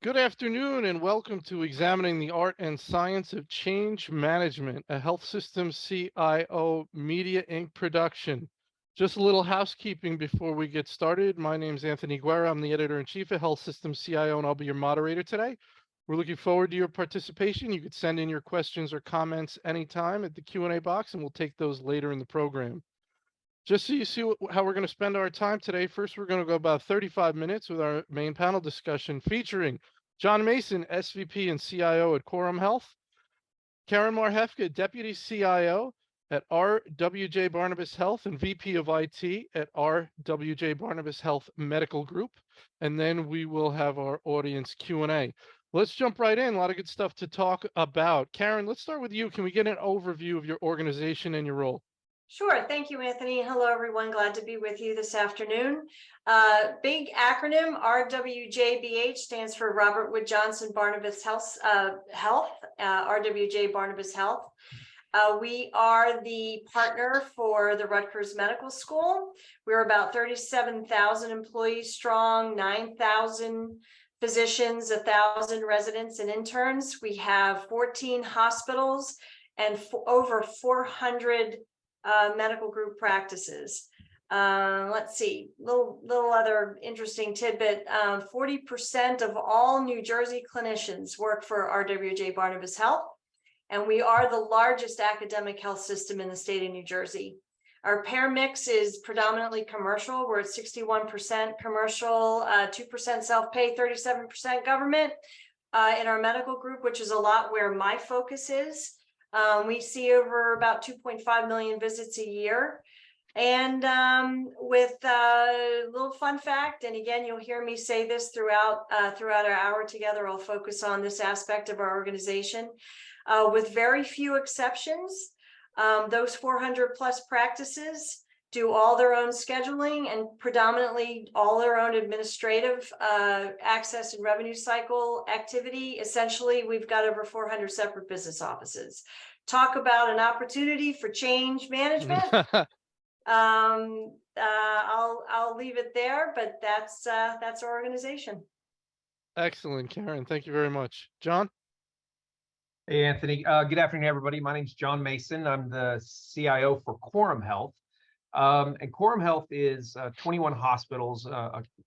Good afternoon and welcome to Examining the Art and Science of Change Management, a Health Systems CIO Media Inc. production. Just a little housekeeping before we get started. My name is Anthony Guerra. I'm the Editor-in-Chief of Health Systems CIO, and I'll be your moderator today. We're looking forward to your participation. You could send in your questions or comments anytime at the Q&A box, and we'll take those later in the program. Just so you see how we're going to spend our time today, first we're going to go about 35 minutes with our main panel discussion featuring John Mason, SVP and CIO at Quorum Health, Karen Marhefka, Deputy CIO at RWJBarnabas Health and VP of IT at RWJBarnabas Health Medical Group, and then we will have our audience Q&A. Let's jump right in. A lot of good stuff to talk about. Karen, let's start with you. Can we get an overview of your organization and your role? Sure. Thank you, Anthony. Hello, everyone. Glad to be with you this afternoon. Big acronym RWJBH stands for Robert Wood Johnson Barnabas Health, RWJBarnabas Health. We are the partner for the Rutgers Medical School. We're about 37,000 employees strong, 9,000 physicians, 1,000 residents and interns. We have 14 hospitals and over 400 medical group practices. Let's see, little other interesting tidbit. 40% of all New Jersey clinicians work for RWJBarnabas Health, and we are the largest academic health system in the state of New Jersey. Our payer mix is predominantly commercial. We're at 61% commercial, 2% self-pay, 37% government. In our medical group, which is a lot where my focus is, we see over about 2.5 million visits a year. And with a little fun fact, and again, you'll hear me say this throughout our hour together, I'll focus on this aspect of our organization. With very few exceptions, those 400 plus practices do all their own scheduling and predominantly all their own administrative access and revenue cycle activity. Essentially, we've got over 400 separate business offices. Talk about an opportunity for change management. I'll leave it there, but that's our organization. Excellent, Karen. Thank you very much. John? Hey, Anthony. Good afternoon, everybody. My name is John Mason. I'm the CIO for Quorum Health. And Quorum Health is 21 hospitals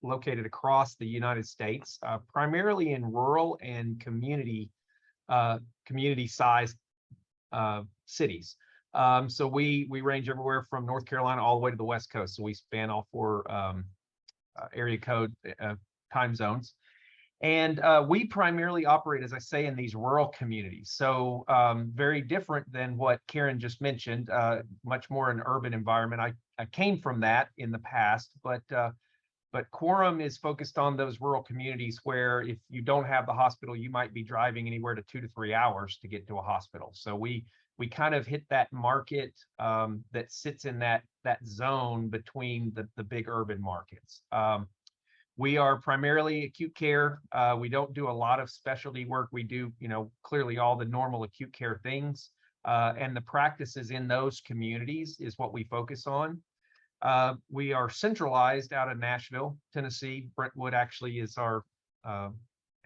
located across the United States, primarily in rural and community-sized cities. So we range everywhere from North Carolina all the way to the West Coast. So we span all four area code time zones. And we primarily operate, as I say, in these rural communities. So very different than what Karen just mentioned, much more an urban environment. I came from that in the past, but Quorum is focused on those rural communities where if you don't have the hospital, you might be driving anywhere to 2 to 3 hours to get to a hospital. So we kind of hit that market that sits in that zone between the big urban markets. We are primarily acute care. We don't do a lot of specialty work. We do, clearly all the normal acute care things. And the practices in those communities is what we focus on. We are centralized out of Nashville, Tennessee. Brentwood actually is our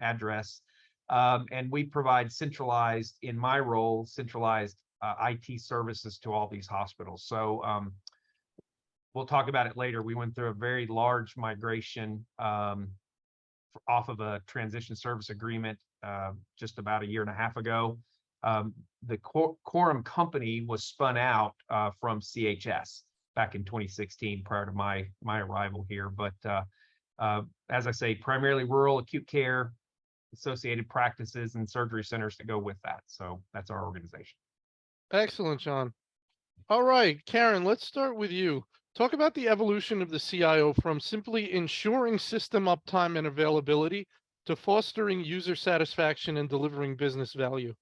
address. And we provide centralized, in my role, centralized IT services to all these hospitals. So we'll talk about it later. We went through a very large migration off of a transition service agreement just about a year and a half ago. The Quorum company was spun out from CHS back in 2016 prior to my arrival here. But as I say, primarily rural acute care, associated practices and surgery centers to go with that. So that's our organization. Excellent, John. All right, Karen, let's start with you. Talk about the evolution of the CIO from simply ensuring system uptime and availability to fostering user satisfaction and delivering business value.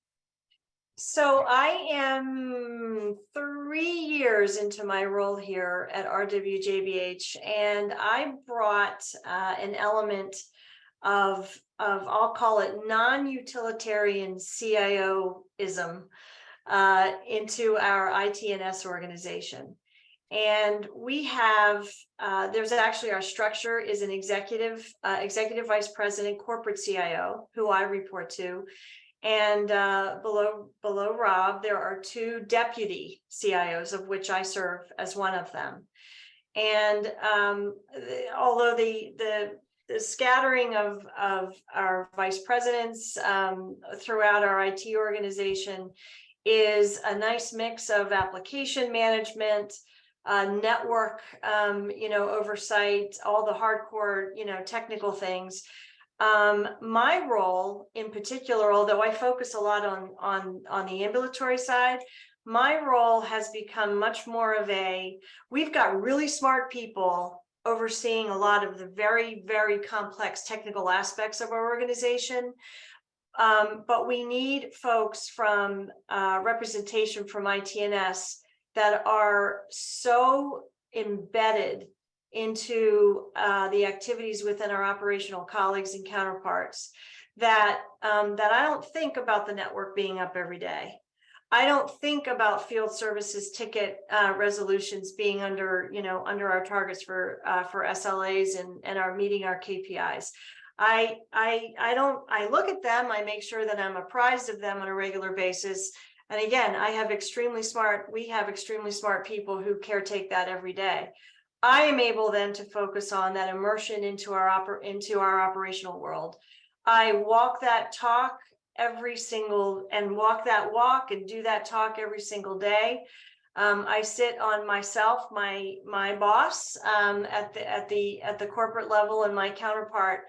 So I am 3 years into my role here at RWJBH, and I brought an element of I'll call it non-utilitarian CIO-ism into our IT&S organization. And we have, there's actually, our structure is an executive vice president, corporate CIO, who I report to. And below Rob, there are 2 deputy CIOs, of which I serve as one of them. And although the scattering of our vice presidents throughout our IT organization is a nice mix of application management, network, oversight, all the hardcore, technical things. My role in particular, although I focus a lot on the ambulatory side, my role has become much more of we've got really smart people overseeing a lot of the very, very complex technical aspects of our organization. But we need folks from representation from ITNS that are so embedded into the activities within our operational colleagues and counterparts that I don't think about the network being up every day. I don't think about field services ticket resolutions being under our targets for SLAs and are meeting our KPIs. I look at them, I make sure that I'm apprised of them on a regular basis. And again, we have extremely smart people who caretake that every day. I am able then to focus on that immersion into our operational world. I walk that talk walk that walk and do that talk every single day. I sit on myself, my boss at the corporate level, and my counterpart.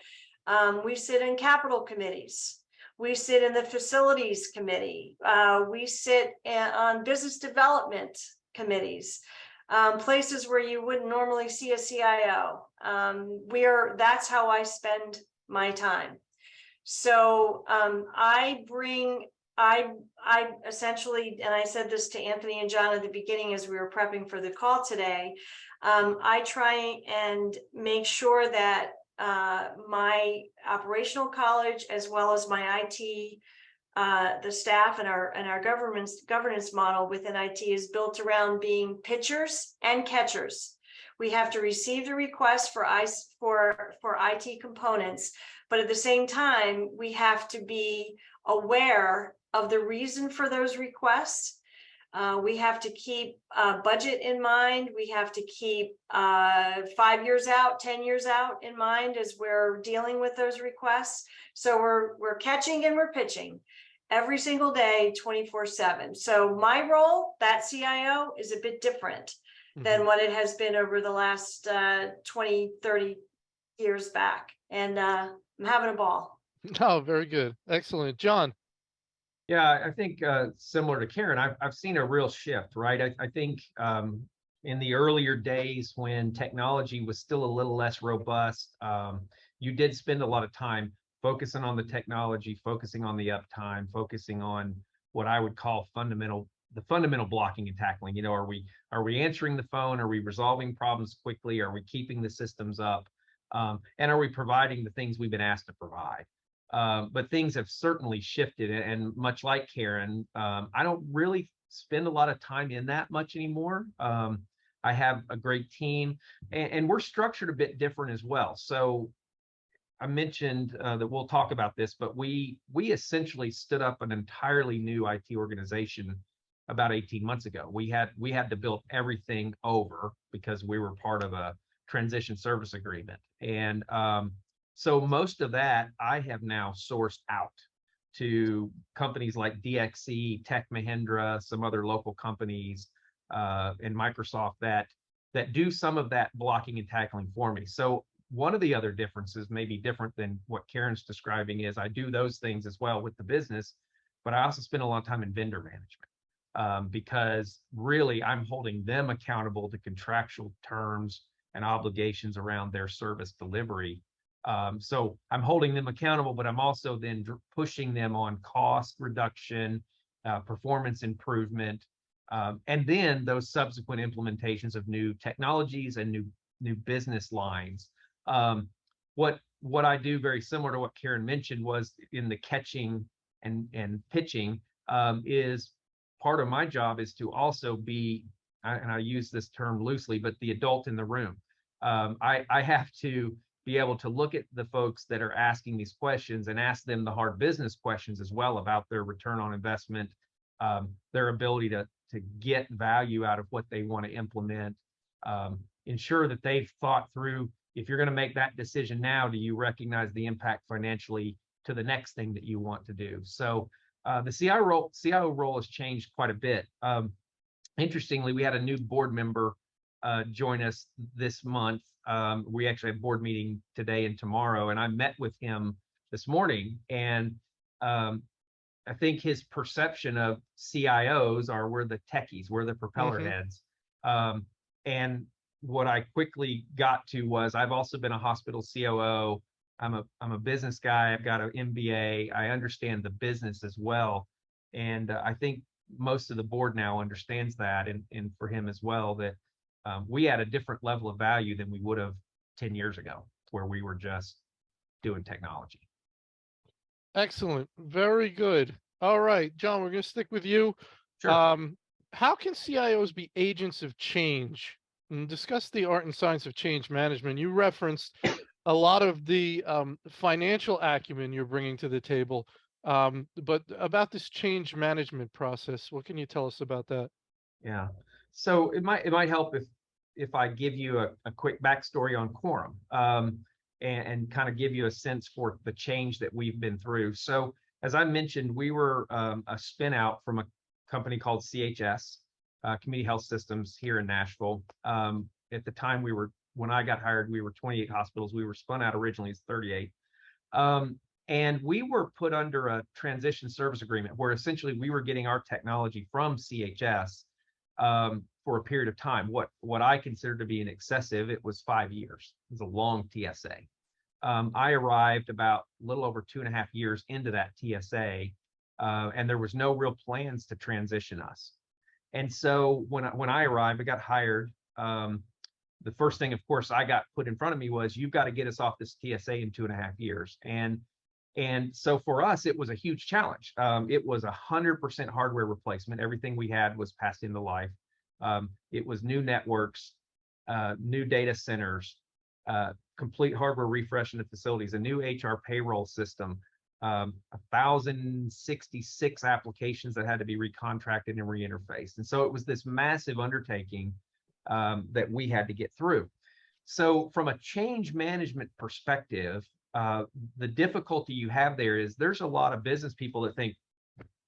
We sit in capital committees. We sit in the facilities committee. We sit on business development committees. Places where you wouldn't normally see a CIO. That's how I spend my time. So I essentially, and I said this to Anthony and John at the beginning as we were prepping for the call today, I try and make sure that my operational college, as well as my IT, the staff and our governance model within IT is built around being pitchers and catchers. We have to receive the request for IT components, but at the same time, we have to be aware of the reason for those requests. We have to keep budget in mind. We have to keep 5 years out, 10 years out in mind as we're dealing with those requests. So we're catching and we're pitching every single day, 24/7. So my role, that CIO, is a bit different than what it has been over the last 20, 30 years back. And I'm having a ball. Oh, very good. Excellent. John. Yeah, I think similar to Karen, I've seen a real shift, right? I think in the earlier days when technology was still a little less robust, you did spend a lot of time focusing on the technology, focusing on the uptime, focusing on what I would call the fundamental blocking and tackling. You know, are we answering the phone? Are we resolving problems quickly? Are we keeping the systems up? And are we providing the things we've been asked to provide? But things have certainly shifted, and much like Karen, I don't really spend a lot of time in that much anymore. I have a great team, and we're structured a bit different as well. So I mentioned that we'll talk about this, but we essentially stood up an entirely new IT organization about 18 months ago. We had to build everything over because we were part of a transition service agreement, and so most of that I have now sourced out to companies like DXC, Tech Mahindra, some other local companies, and Microsoft that do some of that blocking and tackling for me. So one of the other differences, maybe different than what Karen's describing, is I do those things as well with the business, but I also spend a lot of time in vendor management because really I'm holding them accountable to contractual terms and obligations around their service delivery. So I'm holding them accountable, but I'm also then pushing them on cost reduction, performance improvement, and then those subsequent implementations of new technologies and new business lines. What I do, very similar to what Karen mentioned, was in the catching and pitching, is part of my job is to also be and I use this term loosely, but the adult in the room. I have to be able to look at the folks that are asking these questions and ask them the hard business questions as well about their return on investment, their ability to get value out of what they want to implement, ensure that they've thought through, if you're going to make that decision now, do you recognize the impact financially to the next thing that you want to do? So the CIO role has changed quite a bit. Interestingly, we had a new board member join us this month. We actually have a board meeting today and tomorrow, and I met with him this morning. And I think his perception of CIOs are we're the techies, we're the propeller heads. And what I quickly got to was I've also been a hospital COO. I'm a business guy. I've got an MBA. I understand the business as well. And I think most of the board now understands that, and for him as well, that we had a different level of value than we would have 10 years ago, where we were just doing technology. Excellent. Very good. All right, John, we're going to stick with you. Sure. How can CIOs be agents of change? And discuss the art and science of change management. You referenced a lot of the financial acumen you're bringing to the table, but about this change management process, what can you tell us about that? Yeah. So it might help if I give you a quick backstory on Quorum, and kind of give you a sense for the change that we've been through. So as I mentioned, we were a spin out from a company called CHS, Community Health Systems here in Nashville. At the time when I got hired, we were 28 hospitals. We were spun out originally as 38. And we were put under a transition service agreement where essentially we were getting our technology from CHS for a period of time. What I consider to be an excessive, it was 5 years. It was a long TSA. I arrived about a little over 2.5 years into that TSA, and there was no real plans to transition us. And so when I arrived, I got hired. The first thing, of course, I got put in front of me was, you've got to get us off this TSA in 2.5 years. And so for us, it was a huge challenge. It was 100% hardware replacement. Everything we had was passed into life. It was new networks, new data centers, complete hardware refresh in the facilities, a new HR payroll system, 1,066 applications that had to be recontracted and reinterfaced. And so it was this massive undertaking that we had to get through. So from a change management perspective, the difficulty you have there is there's a lot of business people that think,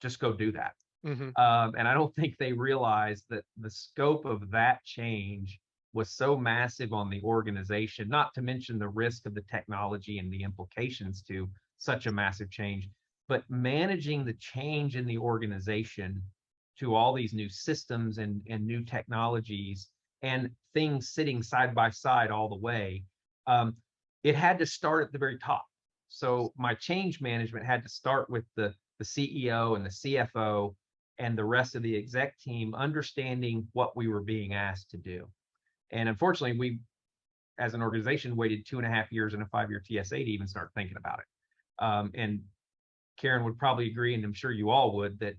just go do that. And I don't think they realize that the scope of that change was so massive on the organization, not to mention the risk of the technology and the implications to such a massive change, but managing the change in the organization to all these new systems and new technologies and things sitting side by side all the way. It had to start at the very top. So my change management had to start with the CEO and the CFO and the rest of the exec team understanding what we were being asked to do. And unfortunately, we, as an organization, waited 2.5 years and a 5-year TSA to even start thinking about it. And Karen would probably agree, and I'm sure you all would, that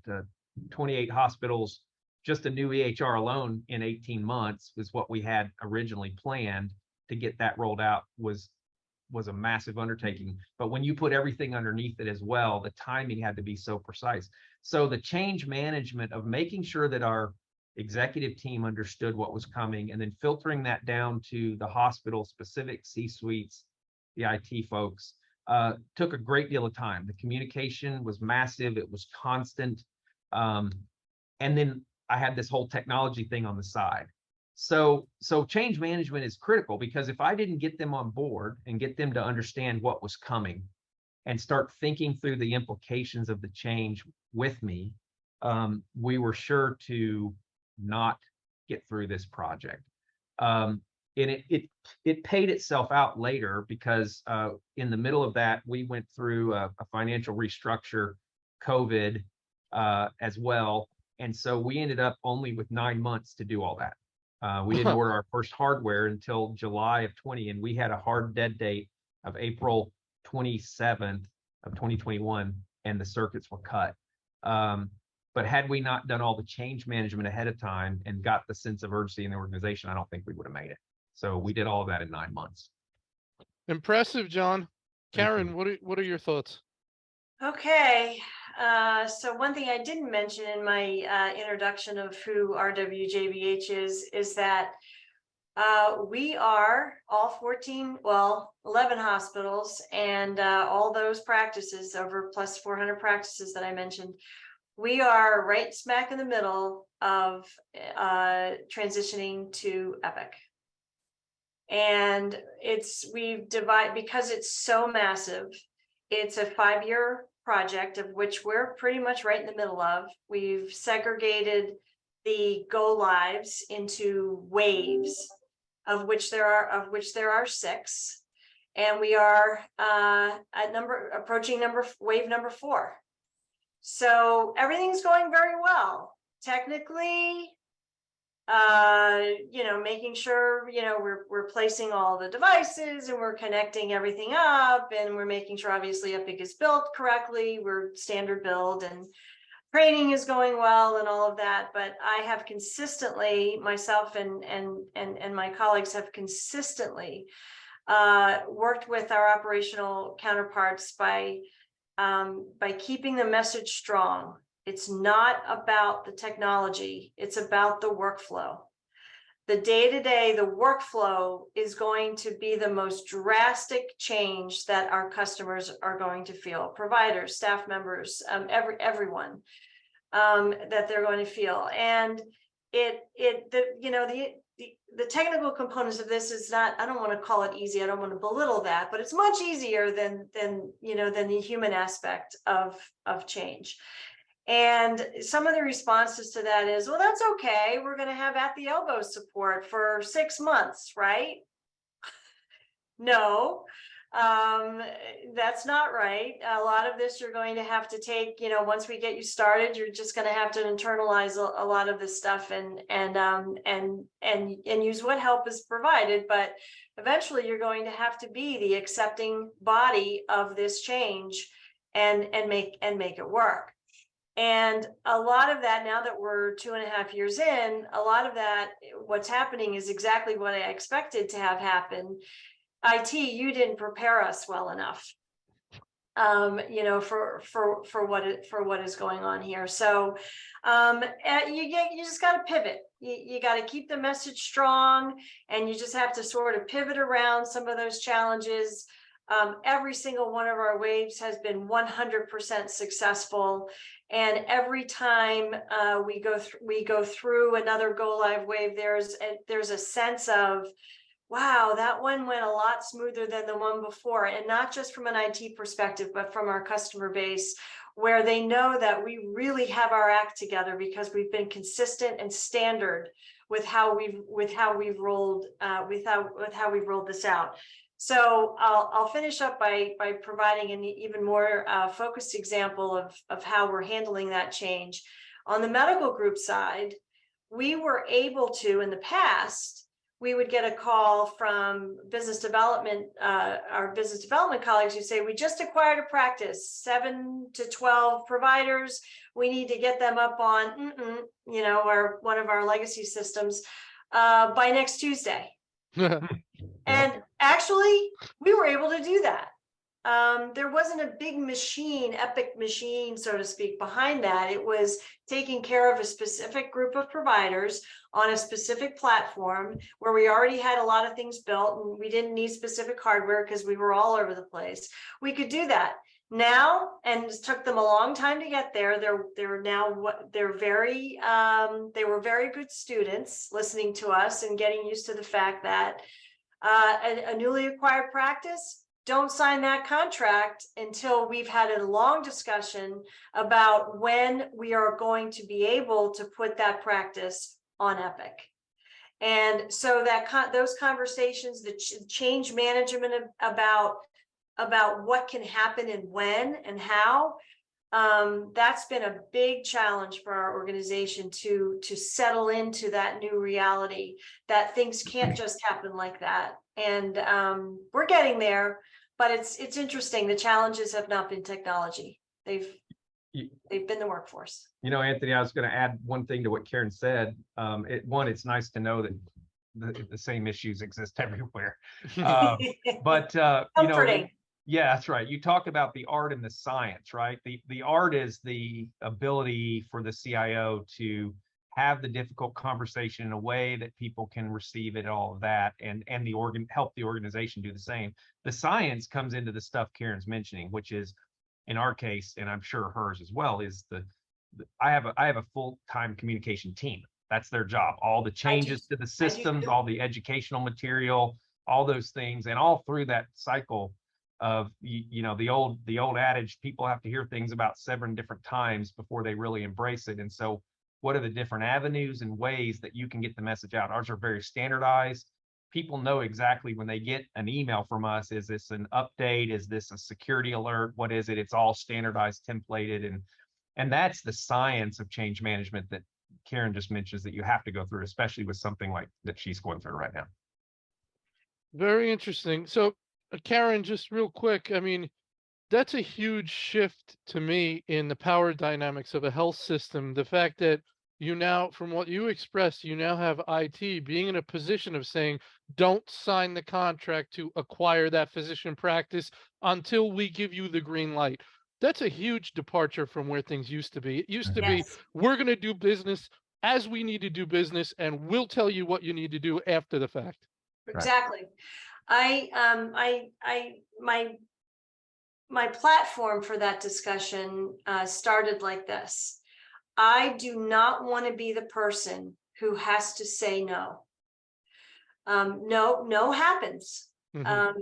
28 hospitals, just a new EHR alone in 18 months was what we had originally planned. To get that rolled out was a massive undertaking. But when you put everything underneath it as well, the timing had to be so precise. So the change management of making sure that our executive team understood what was coming and then filtering that down to the hospital specific C-suites, the IT folks, took a great deal of time. The communication was massive. It was constant. And then I had this whole technology thing on the side. So change management is critical, because if I didn't get them on board and get them to understand what was coming and start thinking through the implications of the change with me, we were sure to not get through this project. And it paid itself out later, because in the middle of that, we went through a financial restructure, COVID as well. And so we ended up only with 9 months to do all that. We didn't order our first hardware until July of 20, and we had a hard dead date of April 27th of 2021, and the circuits were cut. But had we not done all the change management ahead of time and got the sense of urgency in the organization, I don't think we would have made it. So we did all of that in 9 months. Impressive, John. Thank Karen, you. what are your thoughts? Okay, so one thing I didn't mention in my introduction of who RWJBH is that we are all 14, well, 11 hospitals and all those practices over plus 400 practices that I mentioned. We are right smack in the middle of transitioning to Epic. And we've divided, because it's so massive, it's a 5-year project of which we're pretty much right in the middle of. We've segregated the go lives into waves, of which there are 6, and we are approaching wave number 4. So everything's going very well. Technically, making sure, we're placing all the devices and we're connecting everything up, and we're making sure obviously Epic is built correctly. We're standard build and training is going well and all of that. But I have consistently, myself and my colleagues have consistently worked with our operational counterparts by keeping the message strong. It's not about the technology, it's about the workflow. The day-to-day, the workflow is going to be the most drastic change that our customers are going to feel. Providers, staff members, everyone that they're going to feel. And the technical components of this is not, I don't want to call it easy, I don't want to belittle that, but it's much easier than the human aspect of change. And some of the responses to that is, well, that's okay, we're going to have at the elbow support for 6 months, right? No, that's not right. A lot of this you're going to have to take, once we get you started, you're just going to have to internalize a lot of this stuff and use what help is provided. But eventually you're going to have to be the accepting body of this change and make it work. And a lot of that, now that we're 2.5 years in, a lot of that, what's happening is exactly what I expected to have happen. IT, you didn't prepare us well enough, for what is going on here. So you just got to pivot. You got to keep the message strong, and you just have to sort of pivot around some of those challenges. Every single one of our waves has been 100% successful. And every time we go through another go live wave, there's a sense of, wow, that one went a lot smoother than the one before. And not just from an IT perspective, but from our customer base, where they know that we really have our act together because we've been consistent and standard with how we've rolled this out. So I'll finish up by providing an even more focused example of how we're handling that change. On the medical group side, we were able to, in the past, we would get a call from business development, our business development colleagues who say, we just acquired a practice, 7 to 12 providers. We need to get them up on, one of our legacy systems by next Tuesday. And actually, we were able to do that. There wasn't a big machine, Epic machine, so to speak, behind that. It was taking care of a specific group of providers on a specific platform where we already had a lot of things built, and we didn't need specific hardware because we were all over the place. We could do that now, and it took them a long time to get there. They were very good students listening to us and getting used to the fact that a newly acquired practice, don't sign that contract until we've had a long discussion about when we are going to be able to put that practice on Epic. And so that those conversations, the change management about what can happen and when and how, that's been a big challenge for our organization to settle into that new reality, that things can't just happen like that. And we're getting there, but it's interesting. The challenges have not been technology. They've been the workforce. Anthony, I was going to add one thing to what Karen said. It's nice to know that the same issues exist everywhere. But Comforting. yeah, that's right. You talk about the art and the science, right? The art is the ability for the CIO to have the difficult conversation in a way that people can receive it, all of that, and help the organization do the same. The science comes into the stuff Karen's mentioning, which is, in our case, and I'm sure hers as well, is I have a full-time communication team. That's their job. All the changes to the systems, all the educational material, all those things, and all through that cycle of the old adage, people have to hear things about 7 different times before they really embrace it. And so what are the different avenues and ways that you can get the message out? Ours are very standardized. People know exactly when they get an email from us, is this an update? Is this a security alert? What is it? It's all standardized, templated, and that's the science of change management that Karen just mentions that you have to go through, especially with something like that she's going through right now. Very interesting. So, Karen, just real quick, I mean, that's a huge shift to me in the power dynamics of a health system. The fact that you now, from what you expressed, you now have IT being in a position of saying, don't sign the contract to acquire that physician practice until we give you the green light. That's a huge departure from where things used to be. It used to be, we're going to do business as we need to do business, and we'll tell you what you need to do after the fact. Exactly. My platform for that discussion started like this. I do not want to be the person who has to say no. No happens. Mm-hmm.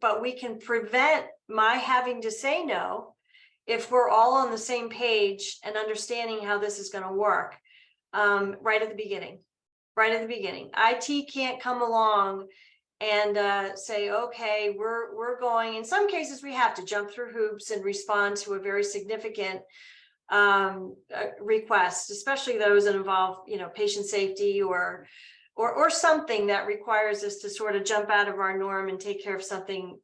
But we can prevent my having to say no if we're all on the same page and understanding how this is going to work right at the beginning. Right at the beginning, IT can't come along and say, okay, we're going. In some cases, we have to jump through hoops and respond to a very significant request, especially those that involve, patient safety or something that requires us to sort of jump out of our norm and take care of something,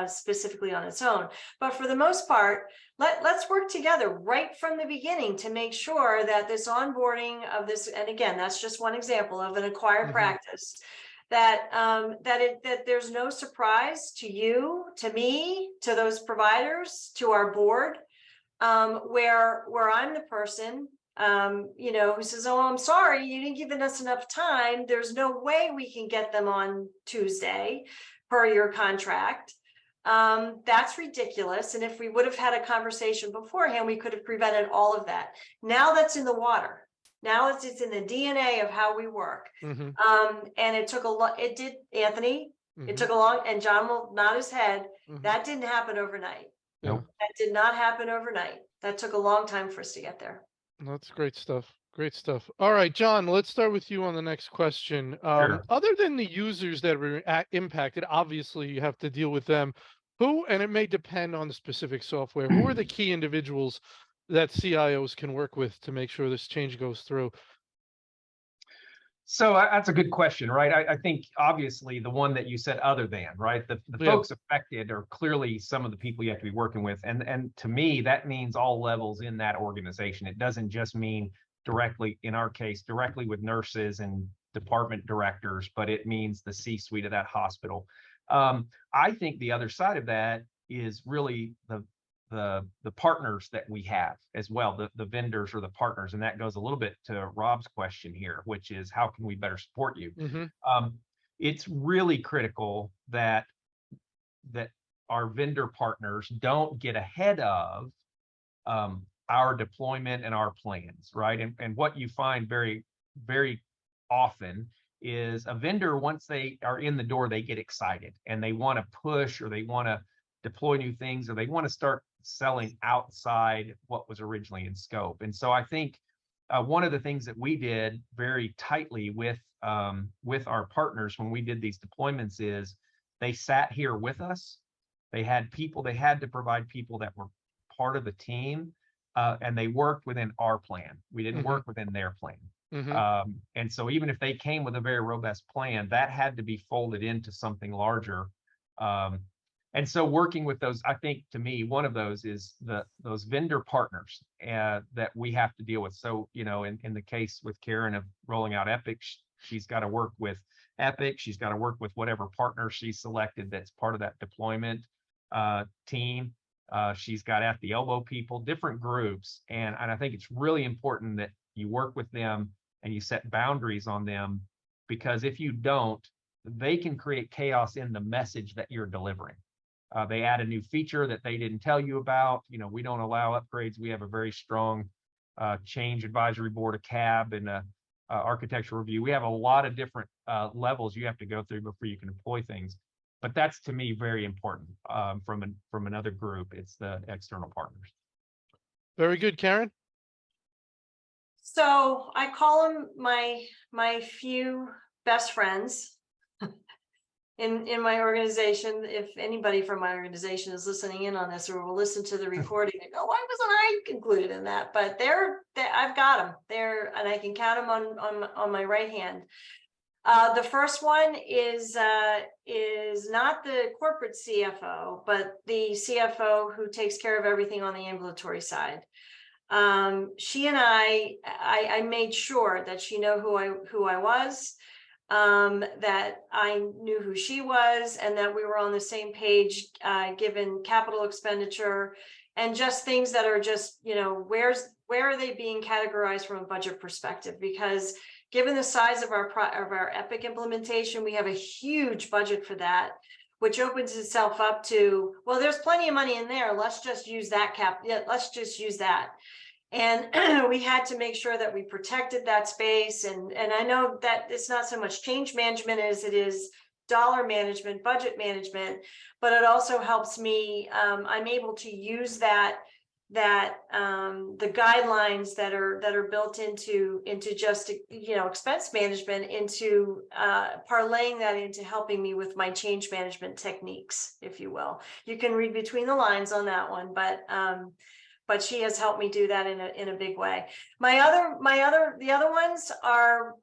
specifically on its own. But for the most part, let's work together right from the beginning to make sure that this onboarding of this, and again, that's just one example of an acquired practice, that there's no surprise to you, to me, to those providers, to our board, where I'm the person who says, oh, I'm sorry, you didn't give us enough time. There's no way we can get them on Tuesday per your contract. That's ridiculous. And if we would have had a conversation beforehand, we could have prevented all of that. Now that's in the water. Now it's in the DNA of how we work. Mm-hmm. And it took a lot. It did, Anthony. Mm-hmm. It took a long, and John will nod his head. Mm-hmm. That didn't happen overnight. Nope. That did not happen overnight. That took a long time for us to get there. That's great stuff. Great stuff. All right, John, let's start with you on the next question. Sure. Other than the users that were impacted, obviously you have to deal with them. Who, and it may depend on the specific software, who are the key individuals that CIOs can work with to make sure this change goes through? So that's a good question, right? I think obviously the one that you said, other than, right? The folks affected are clearly some of the people you have to be working with. And to me, that means all levels in that organization. It doesn't just mean directly, in our case, directly with nurses and department directors, but it means the C-suite of that hospital. I think the other side of that is really the partners that we have as well, the vendors or the partners. And that goes a little bit to Rob's question here, which is how can we better support you? Mm-hmm. It's really critical that our vendor partners don't get ahead of our deployment and our plans, right? And what you find very, very often is a vendor, once they are in the door, they get excited and they want to push, or they want to deploy new things, or they want to start selling outside what was originally in scope. And so I think one of the things that we did very tightly with our partners when we did these deployments is they sat here with us. They had to provide people that were part of the team, and they worked within our plan. We didn't work within their plan. Mm-hmm. And so even if they came with a very robust plan, that had to be folded into something larger. And so working with those, I think to me, one of those is those vendor partners that we have to deal with. So, you know, in the case with Karen of rolling out Epic, she's got to work with Epic. She's got to work with whatever partner she's selected that's part of that deployment team. She's got at the elbow people, different groups. And I think it's really important that you work with them and you set boundaries on them, because if you don't, they can create chaos in the message that you're delivering. They add a new feature that they didn't tell you about. You know, we don't allow upgrades. We have a very strong change advisory board, a CAB, and a architectural review. We have a lot of different levels you have to go through before you can deploy things. But that's, to me, very important from another group. It's the external partners. Very good, Karen. So I call them my few best friends in my organization. If anybody from my organization is listening in on this or will listen to the recording, they go, why wasn't I included in that? But I've got them there, and I can count them on my right hand. The first one is not the corporate CFO, but the CFO who takes care of everything on the ambulatory side. She and I made sure that she knew who I was, that I knew who she was, and that we were on the same page, given capital expenditure and just things that are just, you know, where are they being categorized from a budget perspective? Because given the size of our Epic implementation, we have a huge budget for that, which opens itself up to, well, there's plenty of money in there. Let's just use that let's just use that. And we had to make sure that we protected that space. And I know that it's not so much change management as it is dollar management, budget management, but it also helps me. I'm able to use the guidelines that are built into just, you know, expense management, into parlaying that into helping me with my change management techniques, if you will. You can read between the lines on that one, but she has helped me do that in a big way. The other ones are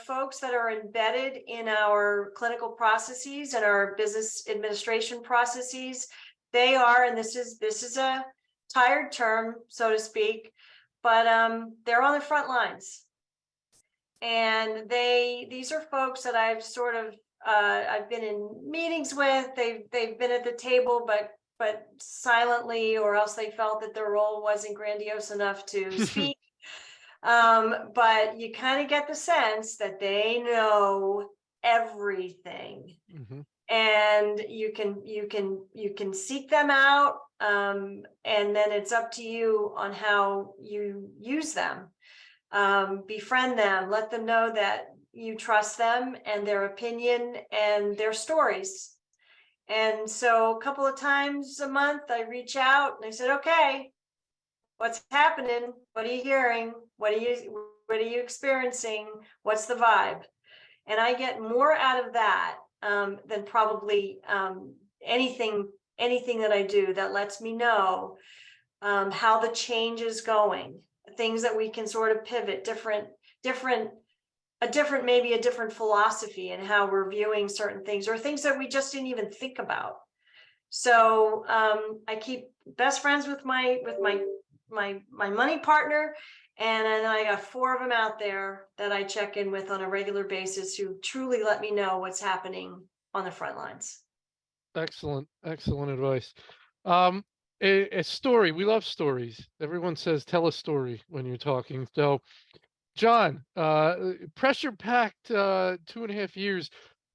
folks that are embedded in our clinical processes and our business administration processes. They are, and this is a tired term, so to speak, but they're on the front lines. And these are folks that I've sort of I've been in meetings with. They've been at the table, but silently, or else they felt that their role wasn't grandiose enough to speak. But you kind of get the sense that they know everything. Mm-hmm. And you can seek them out, and then it's up to you on how you use them. Befriend them, let them know that you trust them and their opinion and their stories. And so a couple of times a month, I reach out and I said, okay, what's happening? What are you hearing? What are you experiencing? What's the vibe? And I get more out of that than probably anything that I do that lets me know how the change is going, things that we can sort of pivot, maybe a different philosophy in how we're viewing certain things, or things that we just didn't even think about. So I keep best friends with my money partner, and then I got 4 of them out there that I check in with on a regular basis, who truly let me know what's happening on the front lines. Excellent advice. A story. We love stories. Everyone says tell a story when you're talking. So John, pressure-packed 2.5 years.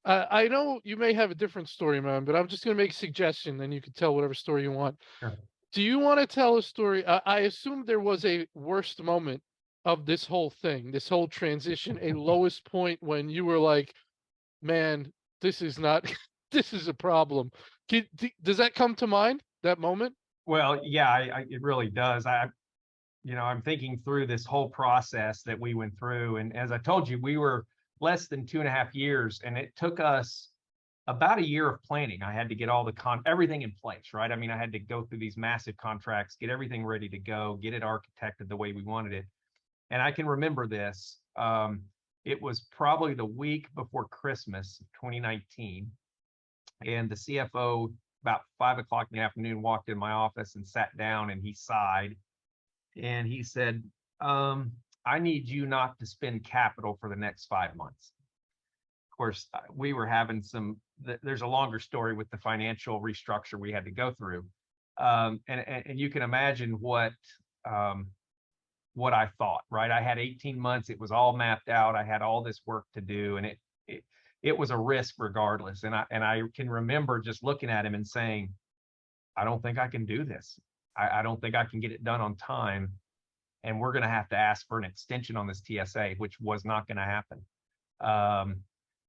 I know you may have a different story, man, but I'm just going to make a suggestion, then you can tell whatever story you want. Sure. Do you want to tell a story? I assume there was a worst moment of this whole thing, this whole transition, a lowest point when you were like, man, this is not, this is a problem. Does that come to mind, that moment? Well, yeah, it really does. I'm thinking through this whole process that we went through. And as I told you, we were less than 2.5 years, and it took us about a year of planning. I had to get all everything in place, right? I mean, I had to go through these massive contracts, get everything ready to go, get it architected the way we wanted it. And I can remember this. It was probably the week before Christmas, 2019. And the CFO about 5 o'clock in the afternoon, walked in my office and sat down, and he sighed. And he said, I need you not to spend capital for the next 5 months. Of course, we were having there's a longer story with the financial restructure we had to go through. And you can imagine what I thought, right? I had 18 months. It was all mapped out. I had all this work to do, and it was a risk regardless. And I can remember just looking at him and saying, I don't think I can do this. I don't think I can get it done on time. And we're going to have to ask for an extension on this TSA, which was not going to happen.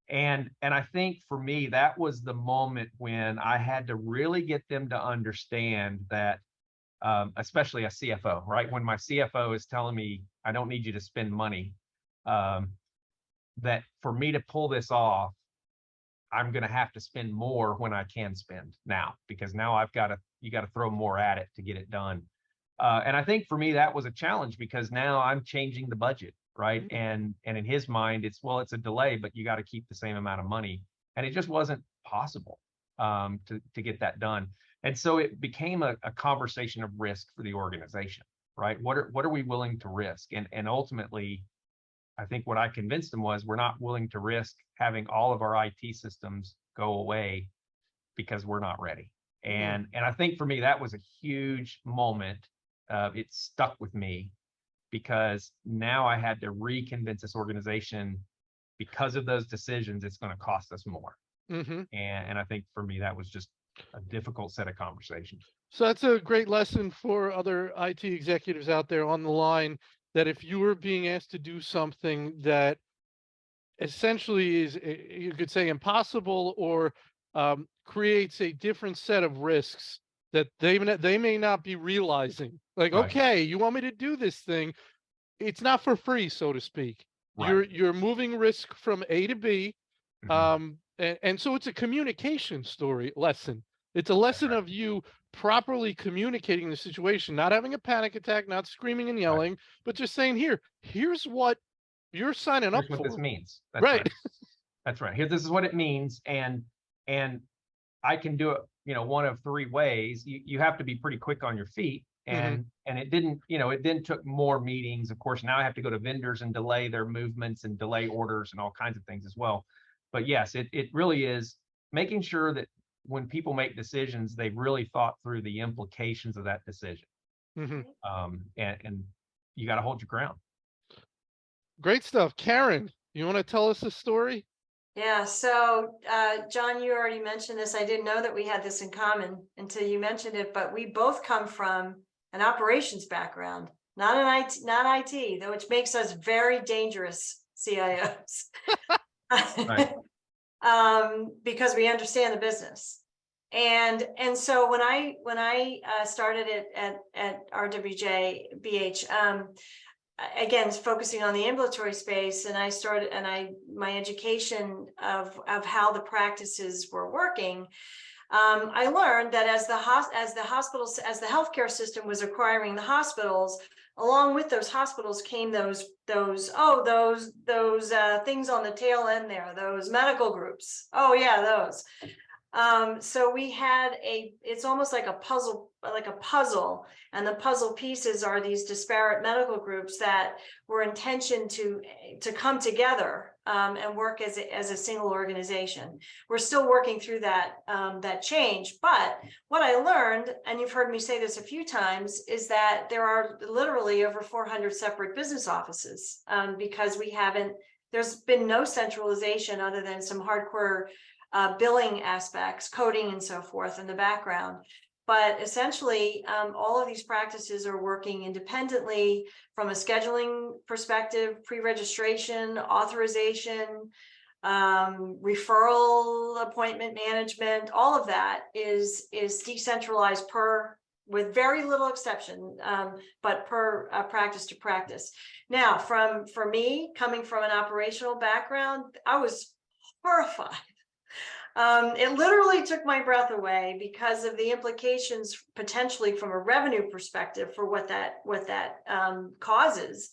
And I think for me, that was the moment when I had to really get them to understand that, especially a CFO, right? When my CFO is telling me, I don't need you to spend money, that for me to pull this off, I'm going to have to spend more when I can spend now, because now you got to throw more at it to get it done. And I think for me, that was a challenge, because now I'm changing the budget, right? And in his mind, it's a delay, but you got to keep the same amount of money. And it just wasn't possible to get that done. And so it became a conversation of risk for the organization, right? What are we willing to risk? And ultimately, I think what I convinced them was, we're not willing to risk having all of our IT systems go away because we're not ready. And I think for me, that was a huge moment. It stuck with me, because now I had to reconvince this organization, because of those decisions, it's going to cost us more. And I think for me, that was just a difficult set of conversations. So that's a great lesson for other IT executives out there on the line, that if you were being asked to do something that essentially is, you could say, impossible, or creates a different set of risks that they may not be realizing. Like, Right. okay, you want me to do this thing? It's not for free, so to speak. Right. You're moving risk from A to B. And so it's a communication lesson. It's a lesson Right. of you properly communicating the situation, not having a panic attack, not screaming and yelling, but just saying, here's what you're signing Here's up what for. this means. That's Right. That's right. Here, this is what it means. And I can do it, one of 3 ways. You have to be pretty quick on your feet. And it then took more meetings. Of course, now I have to go to vendors and delay their movements and delay orders and all kinds of things as well. But yes, it really is making sure that when people make decisions, they've really thought through the implications of that decision. And you got to hold your ground. Great stuff. Karen, you want to tell us a story? Yeah, so John, you already mentioned this. I didn't know that we had this in common until you mentioned it, but we both come from an operations background, not IT, though, which makes us very dangerous CIOs. Right. Because we understand the business. And so when I started at RWJBH, again, focusing on the ambulatory space, and my education of how the practices were working, I learned that as the healthcare system was acquiring the hospitals, along with those hospitals came those things on the tail end there, those medical groups. Oh yeah, those. So we had it's almost like a puzzle, and the puzzle pieces are these disparate medical groups that were intentioned to come together and work as a single organization. We're still working through that change, but what I learned, and you've heard me say this a few times, is that there are literally over 400 separate business offices, because there's been no centralization other than some hardcore billing aspects, coding and so forth in the background. But essentially, all of these practices are working independently from a scheduling perspective, pre-registration, authorization, referral, appointment management. All of that is decentralized with very little exception, but per practice to practice. Now, for me, coming from an operational background, I was horrified. It literally took my breath away because of the implications potentially from a revenue perspective for what that causes,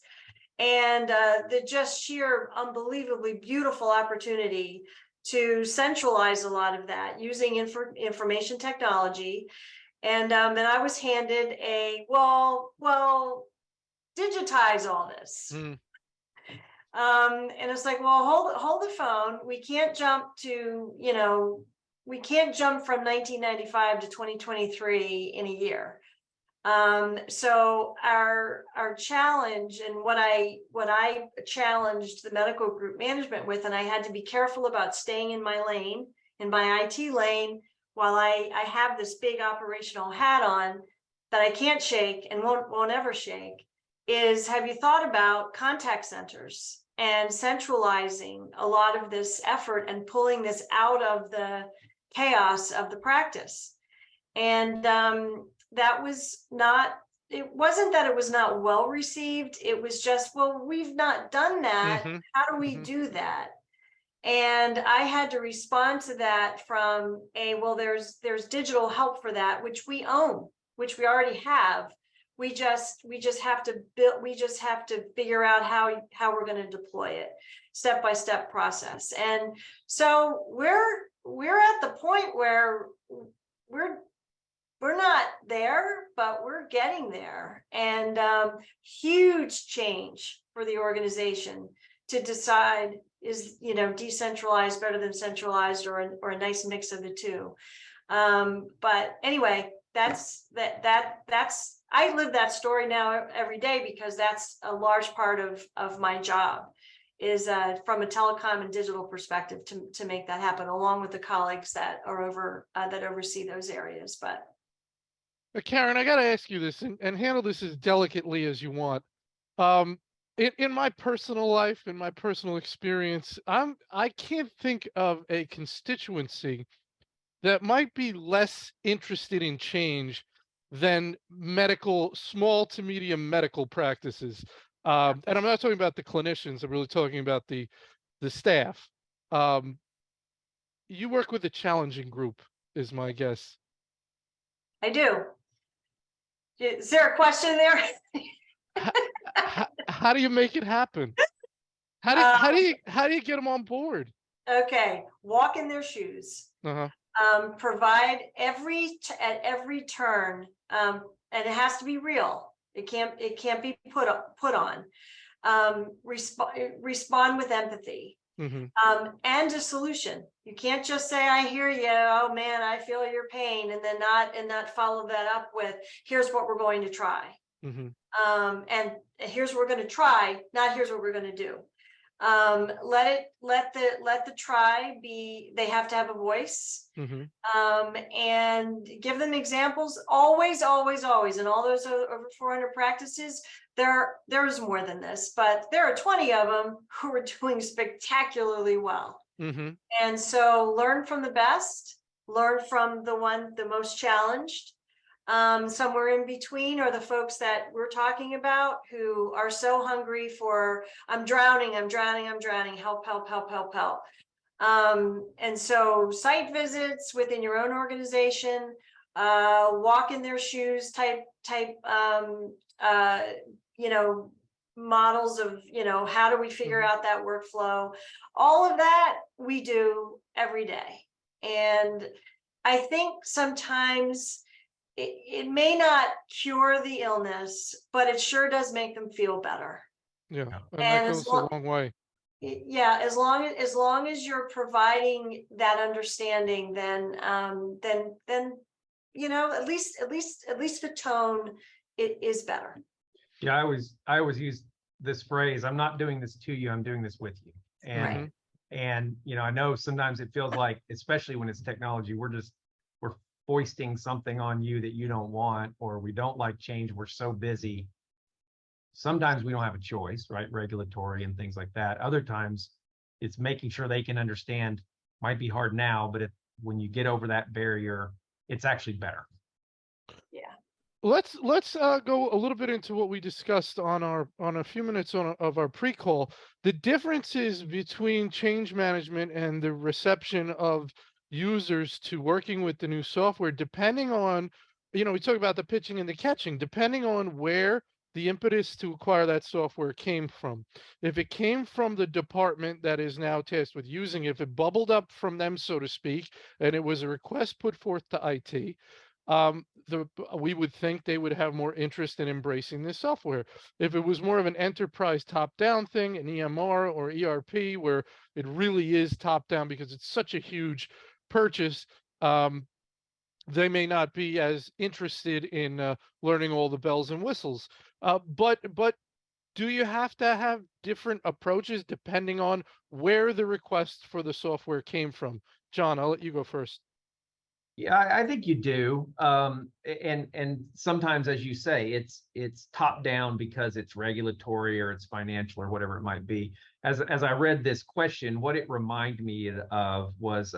and the just sheer unbelievably beautiful opportunity to centralize a lot of that using information technology. And then I was handed a, well, digitize all this. Mm. And it's like, well, hold the phone. We can't jump to, we can't jump from 1995 to 2023 in a year. So our challenge, and what I challenged the medical group management with, and I had to be careful about staying in my lane, in my IT lane, while I have this big operational hat on that I can't shake and won't ever shake, is, have you thought about contact centers and centralizing a lot of this effort and pulling this out of the chaos of the practice? And that was not, it wasn't that it was not well received. It was just, well, we've not done that. Mm-hmm. How do we do that? And I had to respond to that from well, there's digital help for that, which we own, which we already have. We just have to build, we just have to figure out how we're going to deploy it, step-by-step process. And so we're at the point where we're not there, but we're getting there. And huge change for the organization to decide, is decentralized better than centralized, or a nice mix of the two. But anyway, that's I live that story now every day, because that's a large part of my job, is from a telecom and digital perspective to make that happen, along with the colleagues that are that oversee those areas. But Karen, I got to ask you this, and handle this as delicately as you want. In my personal life, in my personal experience, I can't think of a constituency that might be less interested in change than small to medium medical practices. And I'm not talking about the clinicians, I'm really talking about the staff. You work with a challenging group, is my guess. I do. Is there a question there? How do you make it happen? How do you get them on board? Okay, walk in their shoes. Uh-huh. Provide at every turn, and it has to be real. It can't be put on. Respond with empathy. Mm-hmm. And a solution. You can't just say, I hear you, oh man, I feel your pain, and then not follow that up with, here's what we're going to try. Mm-hmm. And here's what we're going to try, not here's what we're going to do. Let the try be, they have to have a voice. Mm-hmm. And give them examples. Always in all those over 400 practices, there's more than this, but there are 20 of them who are doing spectacularly well. Mm-hmm. And so learn from the best, learn from the most challenged. Somewhere in between are the folks that we're talking about, who are so hungry for, I'm drowning, help. And so site visits within your own organization, walk in their shoes type models of, how do we figure out that workflow? All of that we do every day. And I think sometimes it may not cure the illness, but it sure does make them feel better. Yeah, and that goes a long way. Yeah, as long as you're providing that understanding, then at least the tone is better. Yeah, I always use this phrase, I'm not doing this to you, I'm doing this with you. And Right. And I know sometimes it feels like, especially when it's technology, we're foisting something on you that you don't want, or we don't like change, we're so busy. Sometimes we don't have a choice, right? Regulatory and things like that. Other times it's making sure they can understand. Might be hard now, but when you get over that barrier, it's actually better. Yeah. Let's go a little bit into what we discussed on a few minutes of our pre-call. The differences between change management and the reception of users to working with the new software, depending on, we talk about the pitching and the catching, depending on where the impetus to acquire that software came from. If it came from the department that is now tasked with using it, if it bubbled up from them, so to speak, and it was a request put forth to IT, we would think they would have more interest in embracing this software. If it was more of an enterprise top-down thing, an EMR or ERP, where it really is top-down because it's such a huge purchase, they may not be as interested in learning all the bells and whistles. But do you have to have different approaches depending on where the request for the software came from? John, I'll let you go first. Yeah, I think you do. And sometimes, as you say, it's top down because it's regulatory or it's financial or whatever it might be. As I read this question, what it reminded me of was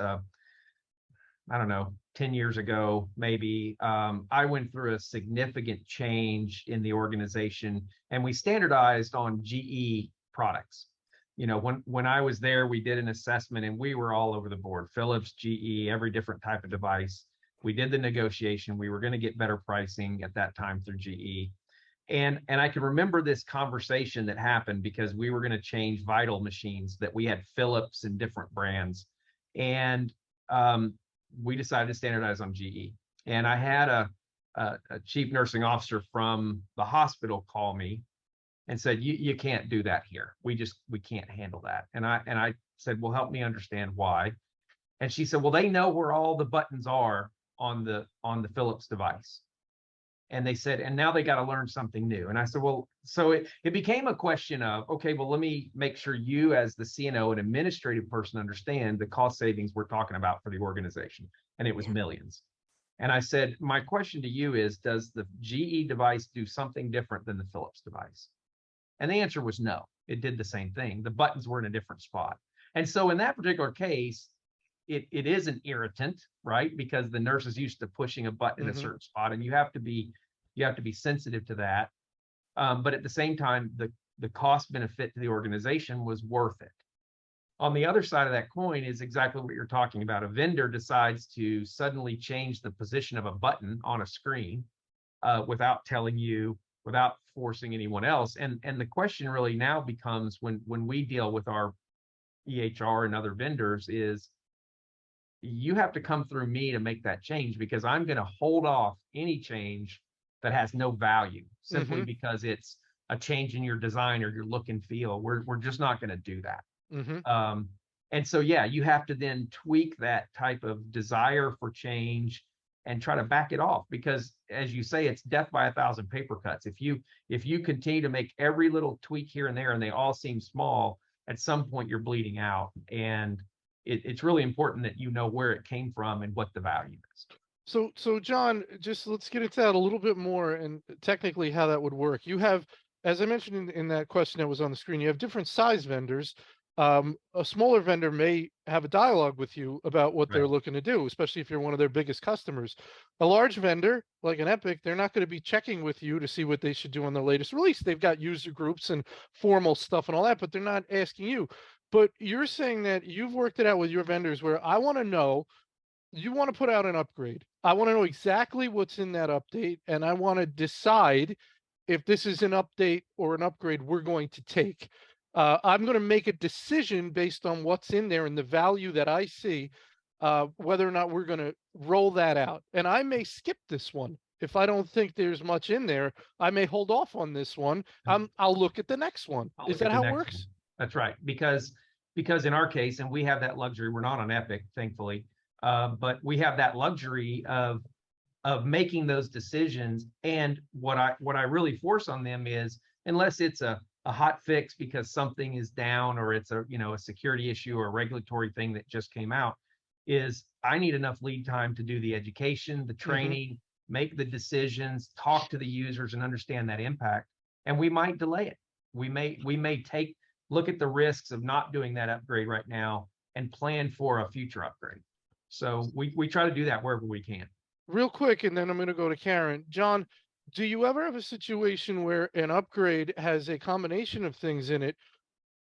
I don't know, 10 years ago, maybe, I went through a significant change in the organization and we standardized on GE products. You know, when I was there, we did an assessment and we were all over the board, Philips, GE, every different type of device. We did the negotiation. We were going to get better pricing at that time through GE. And I can remember this conversation that happened because we were going to change vital machines that we had Philips and different brands. And we decided to standardize on GE. And I had a chief nursing officer from the hospital call me and said, you can't do that here. We can't handle that. And I said, well, help me understand why. And she said, well, they know where all the buttons are on the Philips device. And they said, and now they got to learn something new. And I said, well, so it became a question of, okay, well, let me make sure you as the CNO and administrative person understand the cost savings we're talking about for the organization. And it was millions. And I said, my question to you is, does the GE device do something different than the Philips device? And the answer was no, it did the same thing. The buttons were in a different spot. And so in that particular case, it is an irritant, right? Because the nurse is used to pushing a button in a certain spot, and you have to be sensitive to that. But at the same time, the cost benefit to the organization was worth it. On the other side of that coin is exactly what you're talking about. A vendor decides to suddenly change the position of a button on a screen without telling you, without forcing anyone else. And the question really now becomes when we deal with our EHR and other vendors is, you have to come through me to make that change because I'm going to hold off any change that has no value simply because it's a change in your design or your look and feel. We're just not going to do that. And so, yeah, you have to then tweak that type of desire for change and try to back it off because, as you say, it's death by 1,000 paper cuts. If you continue to make every little tweak here and there and they all seem small, at some point you're bleeding out. And it's really important that you know where it came from and what the value is. So John, just let's get into that a little bit more and technically how that would work. You have, as I mentioned in that question that was on the screen, you have different size vendors. A smaller vendor may have a dialogue with you about what they're looking to do, especially if you're one of their biggest customers. A large vendor like an Epic, they're not going to be checking with you to see what they should do on the latest release. They've got user groups and formal stuff and all that, but they're not asking you. But you're saying that you've worked it out with your vendors where I want to know, you want to put out an upgrade. I want to know exactly what's in that update, and I want to decide if this is an update or an upgrade we're going to take. I'm going to make a decision based on what's in there and the value that I see, whether or not we're going to roll that out. And I may skip this one. If I don't think there's much in there, I may hold off on this one. I'll look at the next one. Is that how it works? That's right. Because in our case, and we have that luxury, we're not on Epic, thankfully, but we have that luxury of making those decisions. And what I really force on them is, unless it's a hot fix because something is down or it's a security issue or a regulatory thing that just came out, is I need enough lead time to do the education, the training, make the decisions, talk to the users and understand that impact. And we might delay it. We may look at the risks of not doing that upgrade right now and plan for a future upgrade. So we try to do that wherever we can. Real quick, and then I'm going to go to Karen. John, do you ever have a situation where an upgrade has a combination of things in it,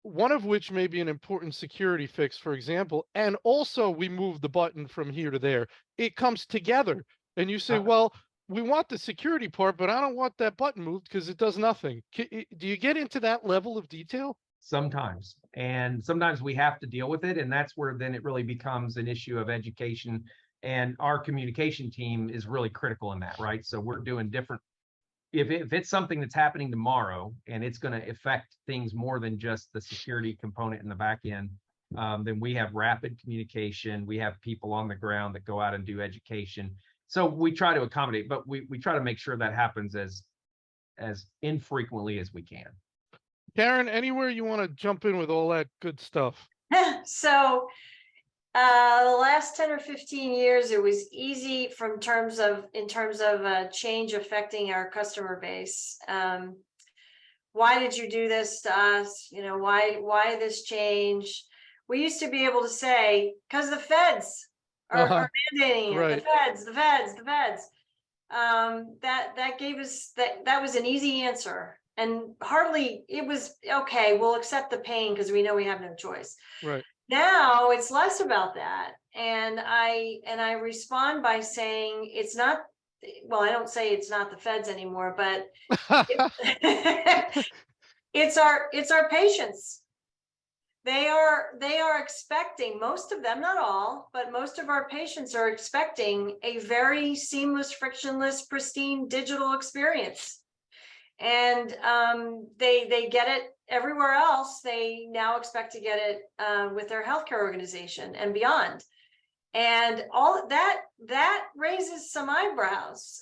one of which may be an important security fix, for example, and also we move the button from here to there? It comes together, and you say, well, we want the security part, but I don't want that button moved because it does nothing. Do you get into that level of detail? Sometimes, and sometimes we have to deal with it, and that's where then it really becomes an issue of education, and our communication team is really critical in that, right? So we're doing different, if it's something that's happening tomorrow and it's going to affect things more than just the security component in the back end, then we have rapid communication. We have people on the ground that go out and do education. So we try to accommodate, but we try to make sure that happens as infrequently as we can. Karen, anywhere you want to jump in with all that good stuff? So the last 10 or 15 years, it was easy in terms of change affecting our customer base. Why did you do this to us? You know, why this change? We used to be able to say, because the feds are mandating it. Right. The feds. That gave us that was an easy answer. And hardly, it was okay, we'll accept the pain because we know we have no choice. Right. Now it's less about that. And I respond by saying it's not, well, I don't say it's not the feds anymore, but it's our patients. They are expecting, most of them, not all, but most of our patients are expecting a very seamless, frictionless, pristine digital experience. And they get it everywhere else. They now expect to get it with their healthcare organization and beyond. And all that raises some eyebrows.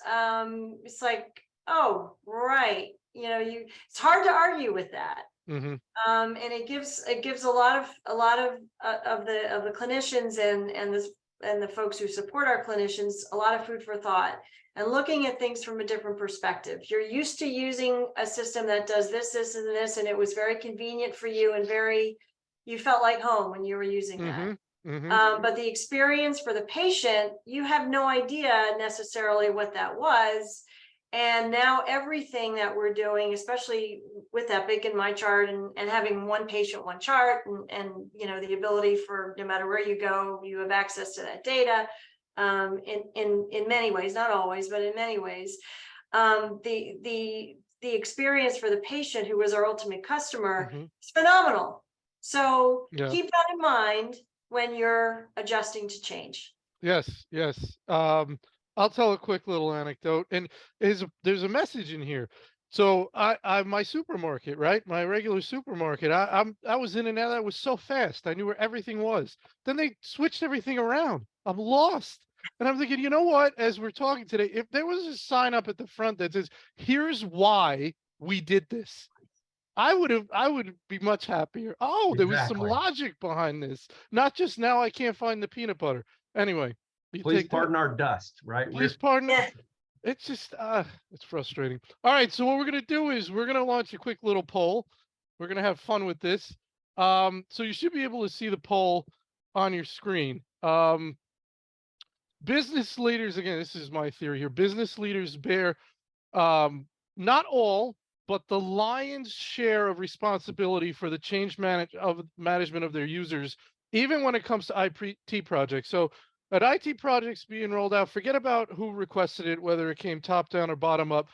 It's like, oh, right. You know, it's hard to argue with that. Mm-hmm. And it gives a lot of the clinicians and the folks who support our clinicians a lot of food for thought and looking at things from a different perspective. You're used to using a system that does this, and this, and it was very convenient for you and you felt like home when you were using that. Mm-hmm. But the experience for the patient, you have no idea necessarily what that was. And now everything that we're doing, especially with Epic and MyChart and having one patient, one chart, and you know, the ability for no matter where you go, you have access to that data in many ways, not always, but in many ways. The experience for the patient, who was our ultimate customer, is phenomenal. So keep that in mind when you're adjusting to change. Yes. I'll tell a quick little anecdote, and there's a message in here. So I my supermarket, right? My regular supermarket. I was in and out. That was so fast. I knew where everything was. Then they switched everything around. I'm lost. And I'm thinking, you know what? As we're talking today, if there was a sign up at the front that says, "Here's why we did this," I would be much happier. Oh, there was some logic behind this. Not just now I can't find the peanut butter. Anyway. Please pardon our dust, right? Please pardon. Yeah. It's just it's frustrating. All right, so what we're gonna do is we're gonna launch a quick little poll. We're gonna have fun with this. So you should be able to see the poll on your screen. Business leaders, again, this is my theory here. Business leaders bear not all, but the lion's share of responsibility for the change management of their users, even when it comes to IT projects. So at IT projects being rolled out, forget about who requested it, whether it came top down or bottom up.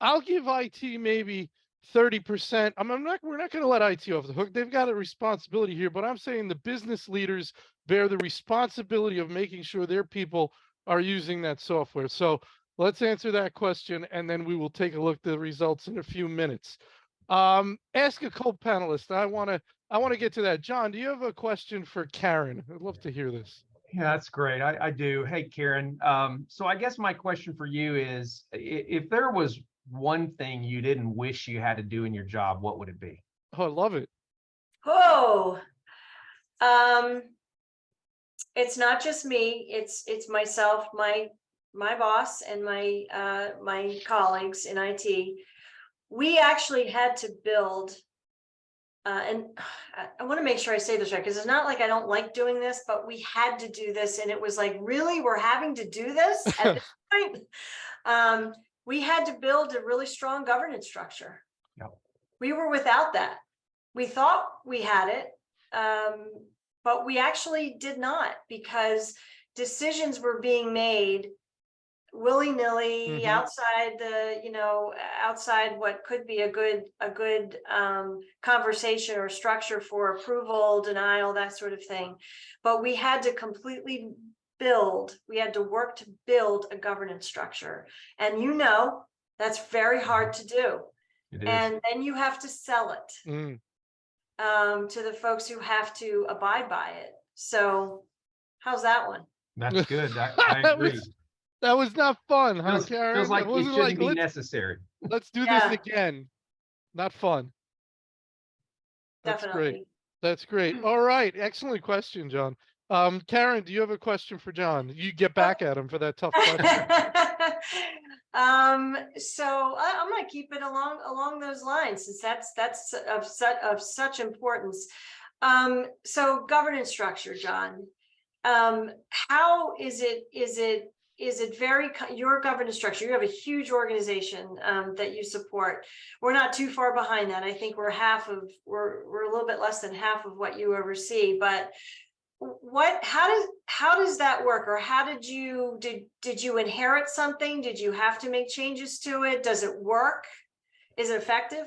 I'll give IT maybe 30%. We're not going to let IT off the hook. They've got a responsibility here, but I'm saying the business leaders bear the responsibility of making sure their people are using that software. So let's answer that question, and then we will take a look at the results in a few minutes. Ask a co-panelist. I want to get to that. John, do you have a question for Karen? I'd love to hear this. Yeah, that's great. I do. Hey, Karen. So I guess my question for you is, if there was one thing you didn't wish you had to do in your job, what would it be? Oh, I love it. Oh, it's not just me. It's myself, my boss, and my colleagues in IT. We actually had to build. And I want to make sure I say this right, because it's not like I don't like doing this, but we had to do this. And it was like, really, we're having to do this at this point? We had to build a really strong governance structure. Yep. We were without that. We thought we had it, but we actually did not, because decisions were being made willy-nilly, Mhm. outside the, outside what could be a good conversation or structure for approval, denial, that sort of thing. But we had to we had to work to build a governance structure. And that's very hard to do. It is. And then you have to sell it Mm. to the folks who have to abide by it. So how's that one? That's good. I That agree. that was not fun, huh, Feels Karen? like It it wasn't shouldn't like be necessary. let's do this Yeah. again. Not fun. That's great. Definitely. That's great. All right. Excellent question, John. Karen, do you have a question for John? You get back at him for that tough question. So I'm going to keep it along those lines, since that's of such importance. So governance structure, John. How is it very your governance structure? You have a huge organization that you support. We're not too far behind that. I think we're a little bit less than half of what you oversee. But how does that work? Or how did you inherit something? Did you have to make changes to it? Does it work? Is it effective?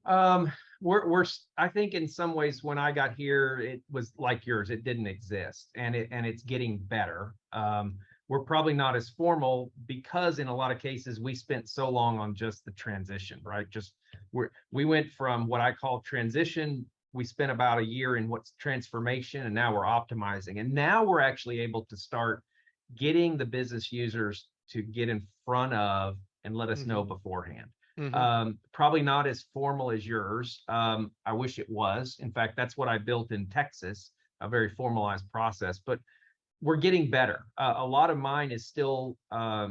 I think in some ways when I got here, it was like yours. It didn't exist, and it's getting better. We're probably not as formal because in a lot of cases we spent so long on just the transition, right? We went from what I call transition. We spent about a year in what's transformation, and now we're optimizing. And now we're actually able to start getting the business users to get in front of and let us know beforehand. Probably not as formal as yours. I wish it was. In fact, that's what I built in Texas, a very formalized process, but we're getting better. A lot of mine is still a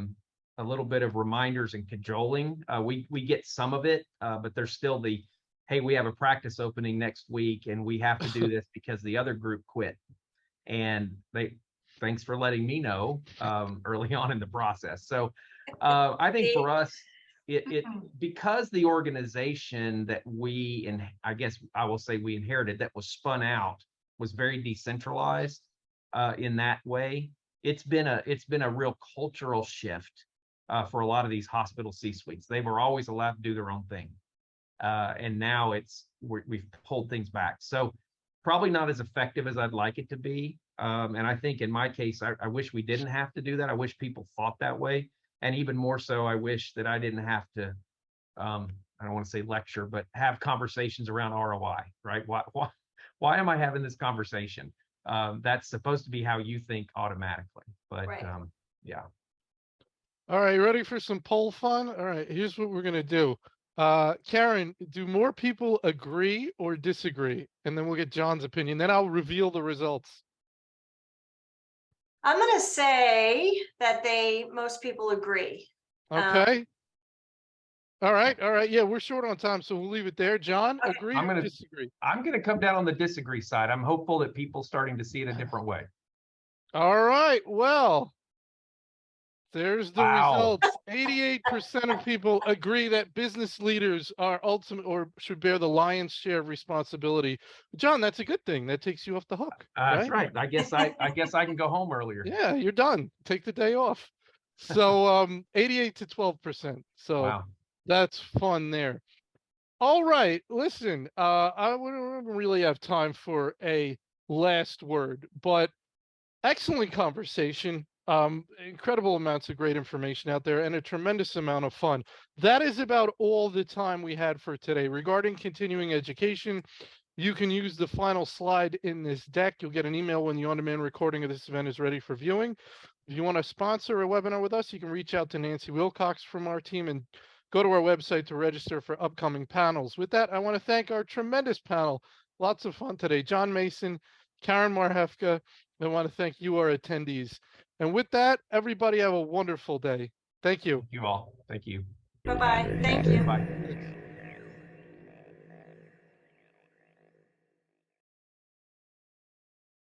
little bit of reminders and cajoling. We get some of it, but there's still hey, we have a practice opening next week and we have to do this because the other group quit. And thanks for letting me know early on in the process. So I think for us, because the organization that I guess I will say we inherited, that was spun out, was very decentralized in that way. It's been a real cultural shift for a lot of these hospital C-suites. They were always allowed to do their own thing. And now we've pulled things back. So probably not as effective as I'd like it to be. And I think in my case, I wish we didn't have to do that. I wish people thought that way. And even more so, I wish that I didn't have to, I don't want to say lecture, but have conversations around ROI, right? Why am I having this conversation? That's supposed to be how you think automatically. But Right. Yeah. All right, ready for some poll fun? All right, here's what we're gonna do. Karen, do more people agree or disagree? And then we'll get John's opinion. Then I'll reveal the results. I'm going to say that most people agree. Okay. All right. Yeah, we're short on time, so we'll leave it there. John, Okay. agree or disagree? I'm gonna come down on the disagree side. I'm hopeful that people starting to see it a different way. All right. Well, there's the Wow. results. 88% of people agree that business leaders are ultimate or should bear the lion's share of responsibility. John, that's a good thing. That takes you off the hook. That's right. I guess I can go home earlier. Yeah, you're done. Take the day off. So 88 to 12%. So Wow. that's fun there. All right. Listen, I wouldn't really have time for a last word, but excellent conversation. Incredible amounts of great information out there and a tremendous amount of fun. That is about all the time we had for today. Regarding continuing education, you can use the final slide in this deck. You'll get an email when the on-demand recording of this event is ready for viewing. If you want to sponsor a webinar with us, you can reach out to Nancy Wilcox from our team and go to our website to register for upcoming panels. With that, I want to thank our tremendous panel. Lots of fun today. John Mason, Karen Marhefka. I want to thank you, our attendees. And with that, everybody have a wonderful day. Thank you. Thank you all. Thank you. Bye-bye. Thank you. Bye. Thanks.